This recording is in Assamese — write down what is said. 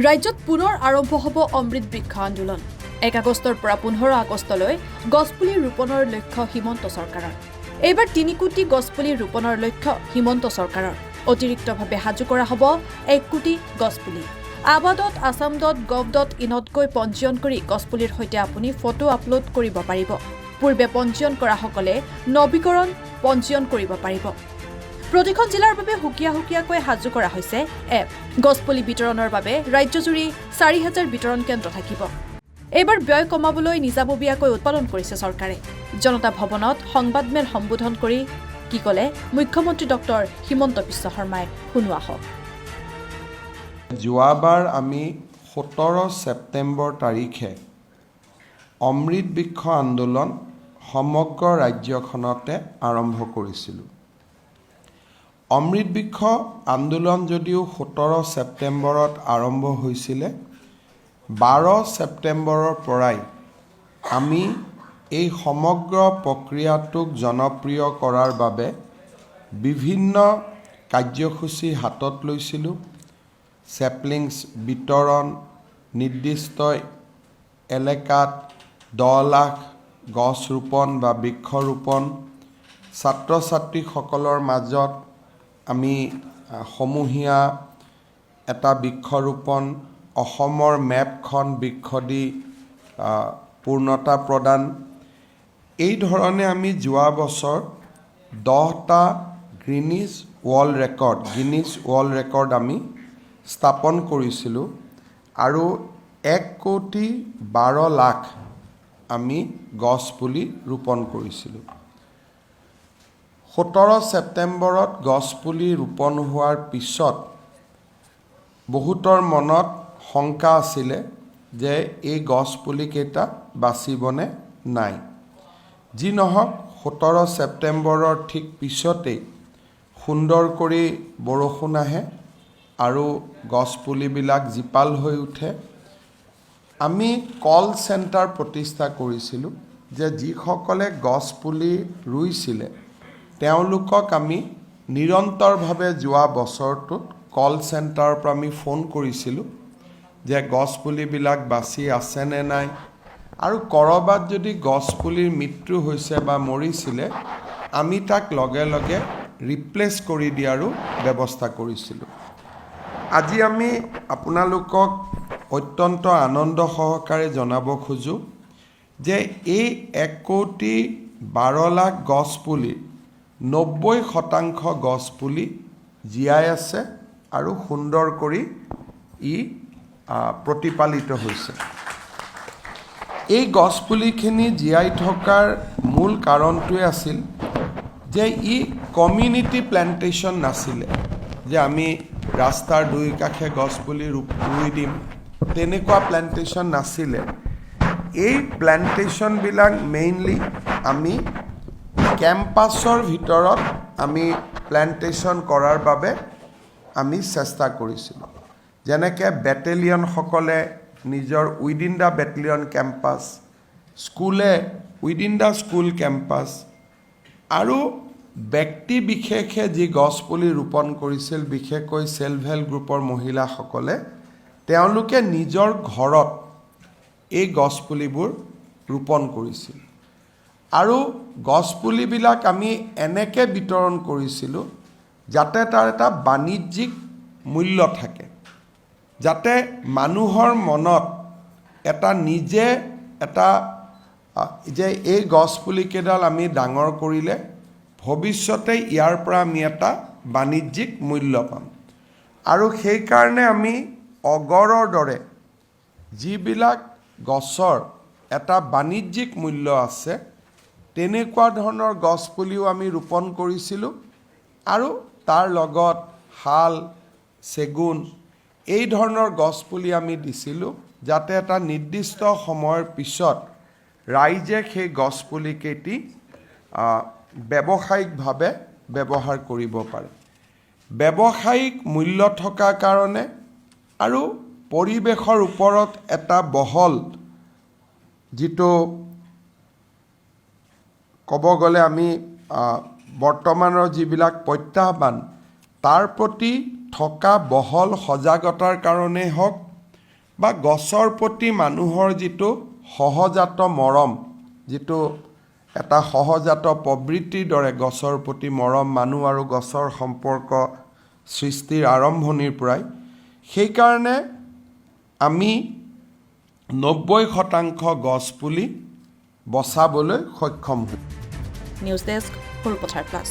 ৰাজ্যত পুনৰ আৰম্ভ হ'ব অমৃত বৃক্ষ আন্দোলন 1 আগষ্টৰ পৰা 15 আগষ্টলৈ গছপুলি ৰোপণৰ লক্ষ্য হিমন্ত চৰকাৰৰ। এইবাৰ 3 কোটি গছপুলি ৰোপণৰ লক্ষ্য হিমন্ত চৰকাৰৰ। অতিৰিক্তভাৱে সাজু কৰা হ'ব 1 কোটি গছপুলি। abad.assam.gov.in গৈ পঞ্জীয়ন কৰি গছপুলিৰ সৈতে আপুনি ফটো আপলোড কৰিব পাৰিব। পূৰ্বে পঞ্জীয়ন কৰাসকলে নৱীকৰণ পঞ্জীয়ন কৰিব পাৰিব। প্ৰতিখন জিলাৰ বাবে হুকিয়াকৈ সাজু কৰা হৈছে এপ। গছপুলি বিতৰণৰ বাবে ৰাজ্যজুৰি 4,000 বিতৰণ কেন্দ্ৰ থাকিব। এইবাৰ ব্যয় কমাবলৈ নিজাববীয়াকৈ উৎপাদন কৰিছে চৰকাৰে। জনতা ভৱনত সংবাদমেল সম্বোধন কৰি কি ক'লে মুখ্যমন্ত্ৰী ডক্টৰ হিমন্ত বিশ্ব শৰ্মাই শুনোৱা হওক। যোৱাবাৰ আমি 17 ছেপ্টেম্বৰ তাৰিখে অমৃত বৃক্ষ আন্দোলন সমগ্ৰ ৰাজ্যখনতে আৰম্ভ কৰিছিলোঁ। অমৃত বৃক্ষ আন্দোলন যদিও 17 ছেপ্টেম্বৰত আৰম্ভ হৈছিলে, 12 ছেপ্টেম্বৰৰ পৰাই আমি এই সমগ্ৰ প্ৰক্ৰিয়াটোক জনপ্ৰিয় কৰাৰ বাবে বিভিন্ন কাৰ্যসূচী হাতত লৈছিলোঁ। চেপলিংছ বিতৰণ, নিৰ্দিষ্ট এলেকাত 10 লাখ গছ ৰোপণ বা বৃক্ষ ৰোপণ, ছাত্ৰ ছাত্ৰীসকলৰ মাজত আমি সমূহীয়া এটা বৃক্ষৰোপণ, অসমৰ মেপখন বৃক্ষ দি পূৰ্ণতা প্ৰদান। এই ধৰণে আমি যোৱা বছৰ 10টা গিনিছ ৱৰ্ল্ড ৰেকৰ্ড আমি স্থাপন কৰিছিলোঁ আৰু 1,12,00,000 আমি গছ পুলি ৰোপণ কৰিছিলোঁ। 17 ছেপ্টেম্বৰত গছপুলি ৰোপণ হোৱাৰ পিছত বহুতৰ মনত শংকা আছিলে যে এই গছপুলিকেইটা বাচিবনে নাই। যি নহওক, 17 ছেপ্টেম্বৰৰ ঠিক পিছতেই সুন্দৰ কৰি বৰষুণ আহে আৰু গছপুলিবিলাক জীপাল হৈ উঠে। আমি কল চেণ্টাৰ প্ৰতিষ্ঠা কৰিছিলোঁ যে যিসকলে গছপুলি ৰুইছিলে তেওঁলোকক আমি নিৰন্তৰভাৱে যোৱা বছৰটোত কল চেণ্টাৰৰ পৰা আমি ফোন কৰিছিলোঁ যে গছপুলিবিলাক বাচি আছেনে নাই, আৰু ক'ৰবাত যদি গছপুলিৰ মৃত্যু হৈছে বা মৰিছিলে আমি তাক লগে লগে ৰিপ্লেচ কৰি দিয়াৰো ব্যৱস্থা কৰিছিলোঁ। আজি আমি আপোনালোকক অত্যন্ত আনন্দ সহকাৰে জনাব খোজোঁ যে এই 1,12,00,000 গছপুলিৰ 90% গছপুলি জীয়াই আছে আৰু সুন্দৰ কৰি প্ৰতিপালিত হৈছে। এই গছপুলিখিনি জীয়াই থকাৰ মূল কাৰণটোৱে আছিল যে কমিউনিটি প্লেণ্টেশ্যন নাছিলে, যে আমি ৰাস্তাৰ দুই কাষে গছপুলি ৰুই দিম, তেনেকুৱা প্লেণ্টেশ্যন নাছিলে। এই প্লেণ্টেশ্যনবিলাক মেইনলি আমি কেম্পাছৰ ভিতৰত আমি প্লেণ্টেশ্যন কৰাৰ বাবে আমি চেষ্টা কৰিছিলোঁ। যেনেকৈ বেটেলিয়নসকলে নিজৰ উইদিন দ্য বেটেলিয়ন কেম্পাছ, স্কুলে উইদিন দ্য স্কুল কেম্পাছ, আৰু ব্যক্তি বিশেষে যি গছপুলি ৰোপণ কৰিছিল, বিশেষকৈ ছেল্ফ হেল্প গ্ৰুপৰ মহিলাসকলে, তেওঁলোকে নিজৰ ঘৰত এই গছপুলিবোৰ ৰোপণ কৰিছিল। আৰু গছপুলিবিলাক আমি এনেকৈ বিতৰণ কৰিছিলোঁ যাতে তাৰ এটা বাণিজ্যিক মূল্য থাকে, যাতে মানুহৰ মনত এটা যে এই গছপুলিকেইডাল আমি ডাঙৰ কৰিলে ভৱিষ্যতে ইয়াৰ পৰা আমি এটা বাণিজ্যিক মূল্য পাম। আৰু সেইকাৰণে আমি অগৰৰ দৰে যিবিলাক গছৰ এটা বাণিজ্যিক মূল্য আছে তেনেকুৱা ধৰণৰ গছপুলিও আমি ৰোপণ কৰিছিলোঁ। আৰু তাৰ লগত শাল, চেগুন এই ধৰণৰ গছপুলি আমি দিছিলোঁ যাতে এটা নিৰ্দিষ্ট সময়ৰ পিছত ৰাইজে সেই গছপুলিকেইটি ব্যৱসায়িকভাৱে ব্যৱহাৰ কৰিব পাৰে। ব্যৱসায়িক মূল্য থকাৰ কাৰণে আৰু পৰিৱেশৰ ওপৰত এটা বহল যিটো ক'ব গ'লে আমি বৰ্তমানৰ যিবিলাক প্ৰত্যাহ্বান তাৰ প্ৰতি থকা বহল সজাগতাৰ কাৰণেই হওক বা গছৰ প্ৰতি মানুহৰ যিটো সহজাত মৰম, যিটো এটা সহজাত প্ৰবৃত্তিৰ দৰে গছৰ প্ৰতি মৰম, মানুহ আৰু গছৰ সম্পৰ্ক সৃষ্টিৰ আৰম্ভণিৰ পৰাই, সেইকাৰণে আমি 90% গছপুলি বচাবলৈ সক্ষম হওঁ। News desk, Sarupathar plus.